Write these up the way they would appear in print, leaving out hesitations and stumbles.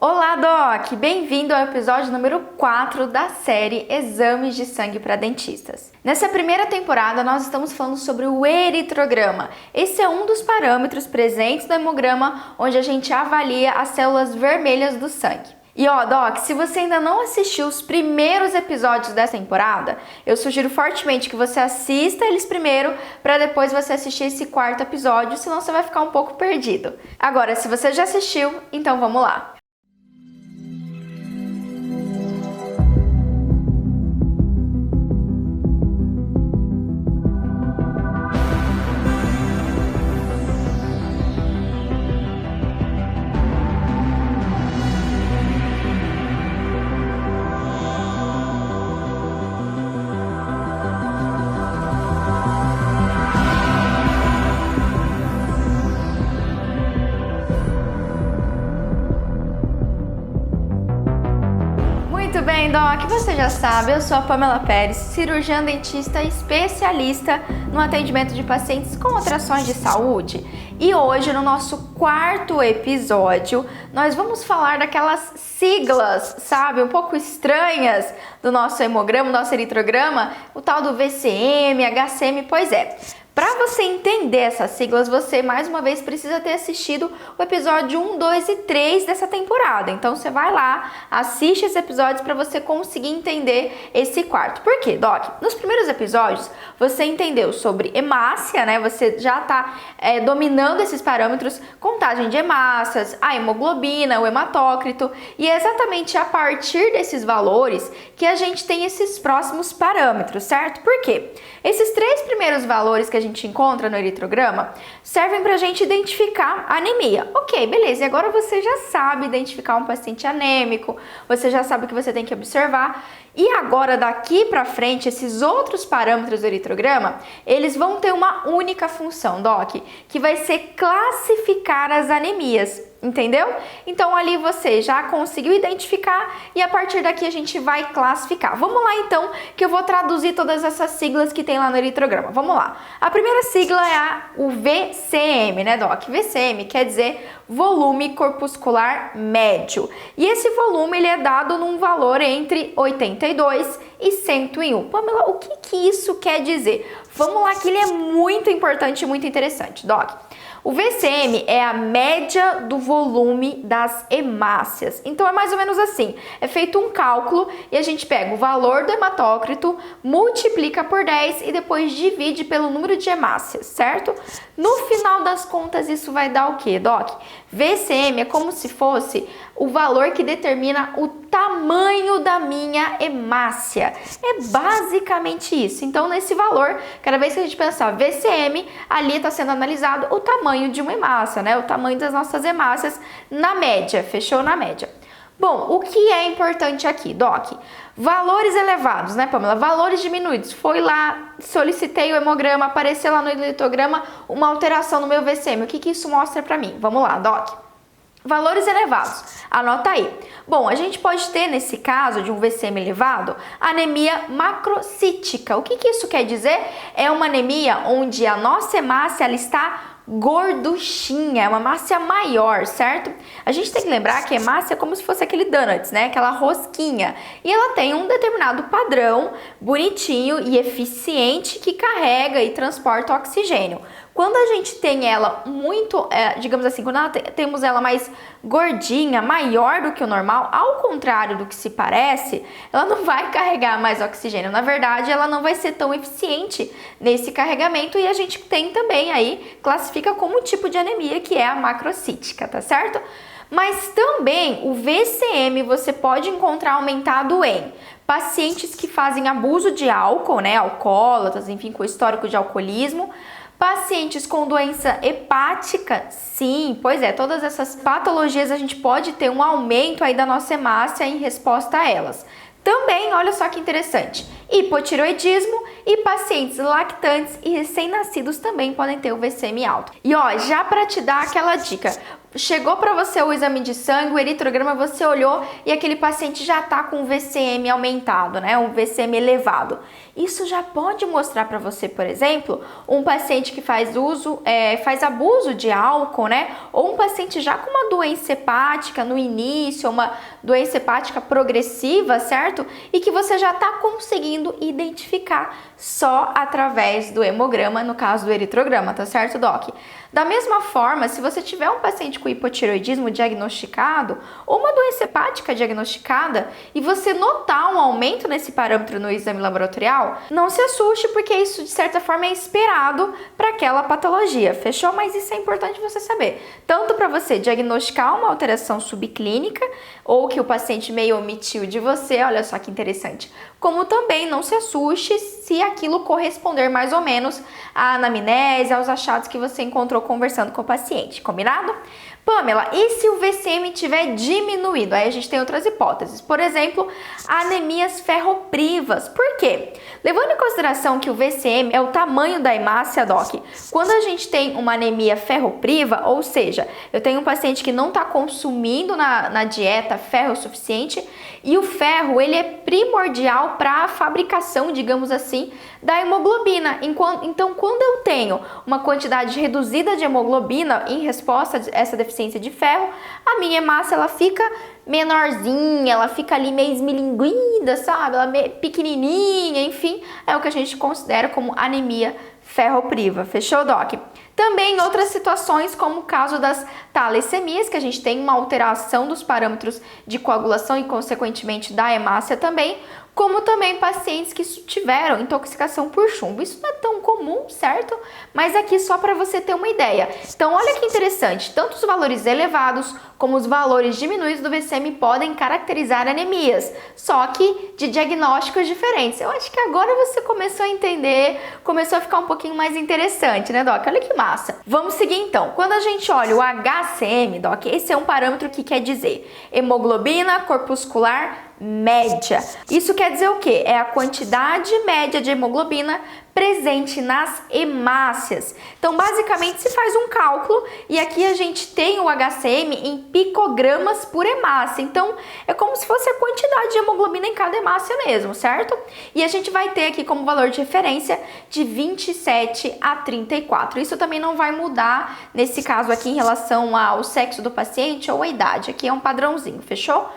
Olá, Doc! Bem-vindo ao episódio número 4 da série Exames de Sangue para Dentistas. Nessa primeira temporada, nós estamos falando sobre o eritrograma. Esse é um dos parâmetros presentes no hemograma, onde a gente avalia as células vermelhas do sangue. E ó, Doc, se você ainda não assistiu os primeiros episódios dessa temporada, eu sugiro fortemente que você assista eles primeiro, para depois você assistir esse quarto episódio, senão você vai ficar um pouco perdido. Agora, se você já assistiu, então vamos lá! Muito bem, Doc, você já sabe, eu sou a Pamela Pérez, cirurgiã dentista especialista no atendimento de pacientes com alterações de saúde. E hoje, no nosso quarto episódio, nós vamos falar daquelas siglas, sabe, um pouco estranhas do nosso hemograma, do nosso eritrograma, o tal do VCM, HCM, pois é. Para você entender essas siglas, você mais uma vez precisa ter assistido o episódio 1, 2 e 3 dessa temporada. Então você vai lá, assiste esses episódios para você conseguir entender esse quarto. Por quê, Doc? Nos primeiros episódios você entendeu sobre hemácia, né? Você já está dominando esses parâmetros, contagem de hemácias, a hemoglobina, o hematócrito, e é exatamente a partir desses valores que a gente tem esses próximos parâmetros, certo? Por quê? Esses três primeiros valores que a gente encontra no eritrograma servem para a gente identificar a anemia. Ok, beleza, e agora você já sabe identificar um paciente anêmico, você já sabe o que você tem que observar. E agora, daqui para frente, esses outros parâmetros do eritrograma, eles vão ter uma única função, Doc, que vai ser classificar as anemias, entendeu? Então ali você já conseguiu identificar e a partir daqui a gente vai classificar. Vamos lá então, que eu vou traduzir todas essas siglas que tem lá no eritrograma. Vamos lá. A primeira sigla é o VCM, né, Doc? VCM quer dizer volume corpuscular médio. E esse volume ele é dado num valor entre 82 e 101. Pamela, o que isso quer dizer? Vamos lá que ele é muito importante e muito interessante, Doc. O VCM é a média do volume das hemácias. Então é mais ou menos assim, é feito um cálculo e a gente pega o valor do hematócrito, multiplica por 10 e depois divide pelo número de hemácias, certo? No final das contas isso vai dar o quê, Doc? VCM é como se fosse o valor que determina o tamanho da minha hemácia. É basicamente isso. Então, nesse valor, cada vez que a gente pensar VCM, ali está sendo analisado o tamanho de uma hemácia, né? O tamanho das nossas hemácias na média, fechou na média. Bom, o que é importante aqui, Doc? Valores elevados, né, Pamela? Valores diminuídos. Foi lá, solicitei o hemograma, apareceu lá no eletrograma uma alteração no meu VCM. O que isso mostra pra mim? Vamos lá, Doc. Valores elevados, anota aí. Bom, a gente pode ter, nesse caso de um VCM elevado, anemia macrocítica. O que isso quer dizer? É uma anemia onde a nossa hemácia ela está gorduchinha, é uma hemácia maior, certo? A gente tem que lembrar que a hemácia é como se fosse aquele donuts, né? Aquela rosquinha. E ela tem um determinado padrão bonitinho e eficiente que carrega e transporta oxigênio. Quando a gente tem ela muito, digamos assim, quando temos ela mais gordinha, maior do que o normal, ao contrário do que se parece, ela não vai carregar mais oxigênio. Na verdade, ela não vai ser tão eficiente nesse carregamento e a gente tem também aí, classifica como um tipo de anemia que é a macrocítica, tá certo? Mas também o VCM você pode encontrar aumentado em pacientes que fazem abuso de álcool, né, alcoólatras, enfim, com histórico de alcoolismo, pacientes com doença hepática, sim, pois é, todas essas patologias a gente pode ter um aumento aí da nossa hemácia em resposta a elas. Também, olha só que interessante, hipotireoidismo e pacientes lactantes e recém-nascidos também podem ter o VCM alto. E ó, já para te dar aquela dica, chegou para você o exame de sangue, o eritrograma, você olhou e aquele paciente já está com o VCM aumentado, né? Um VCM elevado. Isso já pode mostrar para você, por exemplo, um paciente que faz abuso de álcool, né? Ou um paciente já com uma doença hepática no início, uma doença hepática progressiva, certo? E que você já está conseguindo identificar só através do hemograma, no caso do eritrograma, tá certo, Doc? Da mesma forma, se você tiver um paciente com hipotireoidismo diagnosticado ou uma doença hepática diagnosticada e você notar um aumento nesse parâmetro no exame laboratorial, não se assuste, porque isso de certa forma é esperado para aquela patologia, fechou? Mas isso é importante você saber, tanto para você diagnosticar uma alteração subclínica ou que o paciente meio omitiu de você, olha só que interessante, como também não se assuste se aquilo corresponder mais ou menos à anamnese, aos achados que você encontrou conversando com o paciente, combinado? Pamela, e se o VCM tiver diminuído? Aí a gente tem outras hipóteses. Por exemplo, anemias ferroprivas. Por quê? Levando em consideração que o VCM é o tamanho da hemácia, Doc, quando a gente tem uma anemia ferropriva, ou seja, eu tenho um paciente que não está consumindo na dieta ferro o suficiente, e o ferro, ele é primordial para a fabricação, digamos assim, da hemoglobina. Então, quando eu tenho uma quantidade reduzida de hemoglobina em resposta a essa deficiência de ferro, a minha hemácia ela fica menorzinha, ela fica ali meio esmilinguida, sabe? Ela meio pequenininha, enfim, é o que a gente considera como anemia ferropriva. Fechou, Doc? Também em outras situações, como o caso das talassemias, que a gente tem uma alteração dos parâmetros de coagulação e, consequentemente, da hemácia também, como também pacientes que tiveram intoxicação por chumbo. Isso não é tão comum, certo? Mas aqui só para você ter uma ideia. Então, olha que interessante, tanto os valores elevados como os valores diminuídos do VCM podem caracterizar anemias, só que de diagnósticos diferentes. Eu acho que agora você começou a entender, começou a ficar um pouquinho mais interessante, né, Doc? Olha que massa. Vamos seguir então. Quando a gente olha o HCM, Doc, esse é um parâmetro que quer dizer hemoglobina corpuscular média. Isso quer dizer o quê? É a quantidade média de hemoglobina presente nas hemácias. Então, basicamente, se faz um cálculo e aqui a gente tem o HCM em picogramas por hemácia. Então, é como se fosse a quantidade de hemoglobina em cada hemácia mesmo, certo? E a gente vai ter aqui como valor de referência de 27 a 34. Isso também não vai mudar nesse caso aqui em relação ao sexo do paciente ou a idade. Aqui é um padrãozinho, fechou?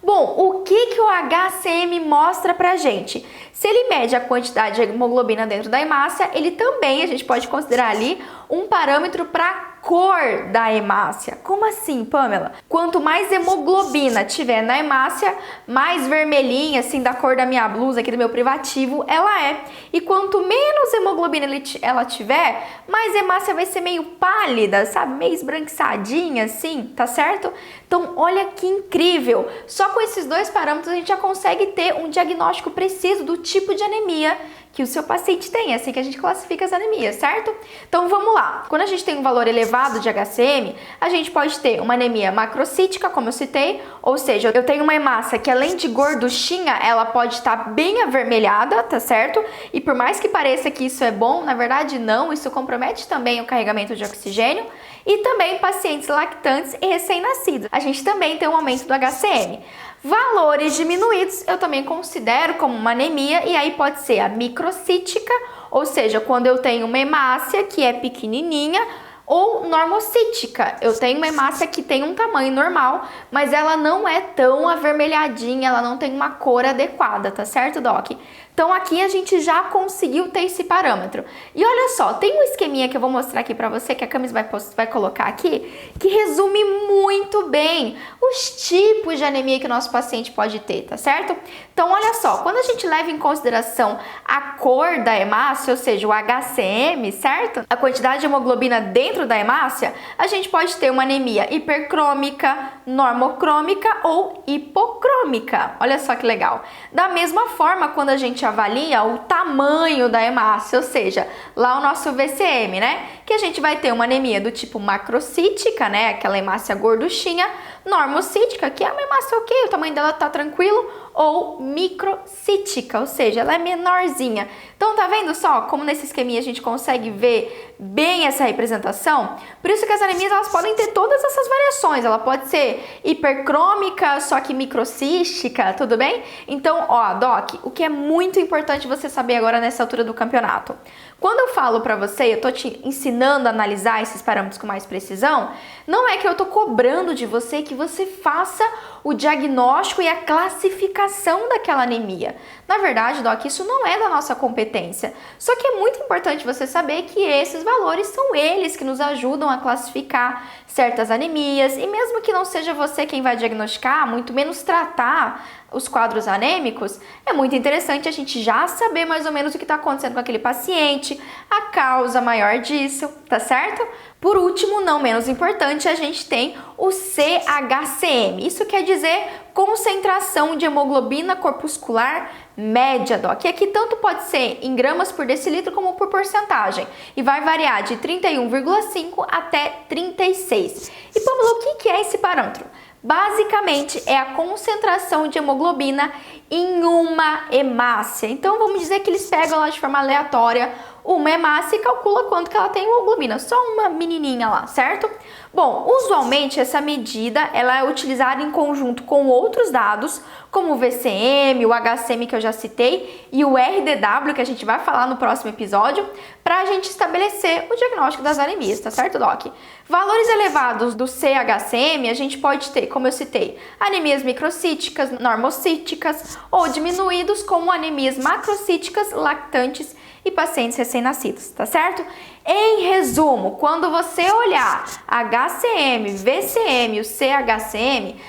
Bom, o que o HCM mostra pra gente? Se ele mede a quantidade de hemoglobina dentro da hemácia, ele também, a gente pode considerar ali, um parâmetro para cor da hemácia. Como assim, Pamela? Quanto mais hemoglobina tiver na hemácia, mais vermelhinha, assim, da cor da minha blusa aqui do meu privativo, ela é. E quanto menos hemoglobina ela tiver, mais a hemácia vai ser meio pálida, sabe? Meio esbranquiçadinha, assim, tá certo? Então, olha que incrível! Só com esses dois parâmetros a gente já consegue ter um diagnóstico preciso do tipo de anemia que o seu paciente tem, é assim que a gente classifica as anemias, certo? Então vamos lá. Quando a gente tem um valor elevado de HCM, a gente pode ter uma anemia macrocítica, como eu citei, ou seja, eu tenho uma hemácia que além de gorduchinha, ela pode estar bem avermelhada, tá certo? E por mais que pareça que isso é bom, na verdade não, isso compromete também o carregamento de oxigênio. E também pacientes lactantes e recém-nascidos. A gente também tem um aumento do HCM. Valores diminuídos eu também considero como uma anemia, e aí pode ser a microcítica, ou seja, quando eu tenho uma hemácia que é pequenininha, ou normocítica, eu tenho uma hemácia que tem um tamanho normal, mas ela não é tão avermelhadinha, ela não tem uma cor adequada, tá certo, Doc? Então aqui a gente já conseguiu ter esse parâmetro. E olha só, tem um esqueminha que eu vou mostrar aqui pra você, que a Camis vai colocar aqui, que resume muito bem os tipos de anemia que o nosso paciente pode ter, tá certo? Então olha só, quando a gente leva em consideração a cor da hemácia, ou seja, o HCM, certo? A quantidade de hemoglobina dentro da hemácia, a gente pode ter uma anemia hipercrômica, normocrômica ou hipocrômica. Olha só que legal. Da mesma forma, quando a gente avalia o tamanho da hemácia, ou seja, lá o nosso VCM, né? que a gente vai ter uma anemia do tipo macrocítica, né, aquela hemácia gorduchinha, normocítica, que é uma hemácia ok, o tamanho dela tá tranquilo, ou microcítica, ou seja, ela é menorzinha. Então tá vendo só como nesse esqueminha a gente consegue ver bem essa representação? Por isso que as anemias elas podem ter todas essas variações, ela pode ser hipercrômica, só que microcística, tudo bem? Então, ó, Doc, o que é muito importante você saber agora nessa altura do campeonato. Quando eu falo pra você, eu tô te ensinando a analisar esses parâmetros com mais precisão, não é que eu tô cobrando de você que você faça o diagnóstico e a classificação daquela anemia. Na verdade, Doc, isso não é da nossa competência. Só que é muito importante você saber que esses valores são eles que nos ajudam a classificar certas anemias e mesmo que não seja você quem vai diagnosticar, muito menos tratar os quadros anêmicos, é muito interessante a gente já saber mais ou menos o que está acontecendo com aquele paciente, a causa maior disso, tá certo? Por último, não menos importante, a gente tem o CHCM. Isso quer dizer concentração de hemoglobina corpuscular média, Doc. E aqui tanto pode ser em gramas por decilitro como por porcentagem. E vai variar de 31,5 até 36. E Pamela, o que é esse parâmetro? Basicamente, é a concentração de hemoglobina em uma hemácia. Então, vamos dizer que eles pegam lá de forma aleatória uma hemácia e calcula quanto que ela tem hemoglobina. Só uma menininha lá, certo? Bom, usualmente essa medida ela é utilizada em conjunto com outros dados, como o VCM, o HCM que eu já citei e o RDW, que a gente vai falar no próximo episódio, para a gente estabelecer o diagnóstico das anemias, tá certo, Doc? Valores elevados do CHCM a gente pode ter, como eu citei, anemias microcíticas, normocíticas ou diminuídos como anemias macrocíticas, lactantes e pacientes recém-nascidos, tá certo? Em resumo, quando você olhar HCM, VCM e o CHCM,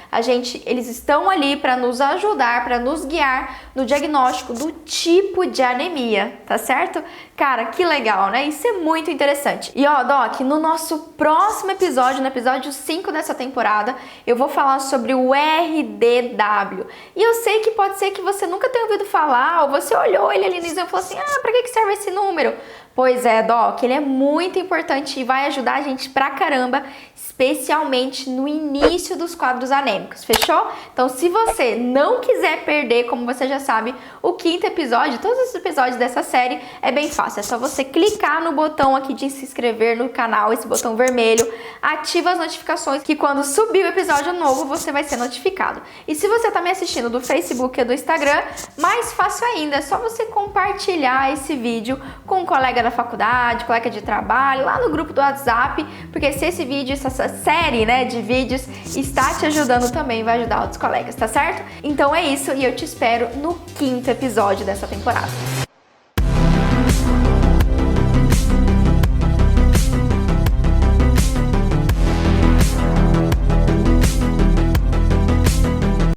eles estão ali para nos ajudar, para nos guiar no diagnóstico do tipo de anemia, tá certo? Cara, que legal, né? Isso é muito interessante. E ó, Doc, no nosso próximo episódio, no episódio 5 dessa temporada, eu vou falar sobre o RDW. E eu sei que pode ser que você nunca tenha ouvido falar, ou você olhou ele ali no exame e falou assim, pra que serve esse número? Pois é, Doc, ele é muito importante e vai ajudar a gente pra caramba, especialmente no início dos quadros anêmicos, fechou? Então, se você não quiser perder, como você já sabe, o 5º episódio, todos os episódios dessa série, é bem fácil. É só você clicar no botão aqui de se inscrever no canal, esse botão vermelho, ativa as notificações, que quando subir o episódio novo, você vai ser notificado. E se você tá me assistindo do Facebook ou do Instagram, mais fácil ainda, é só você compartilhar esse vídeo com um colega da faculdade, colega de trabalho, lá no grupo do WhatsApp, porque se esse vídeo, essa série, né, de vídeos está te ajudando também, vai ajudar outros colegas, tá certo? Então é isso e eu te espero no 5º episódio dessa temporada.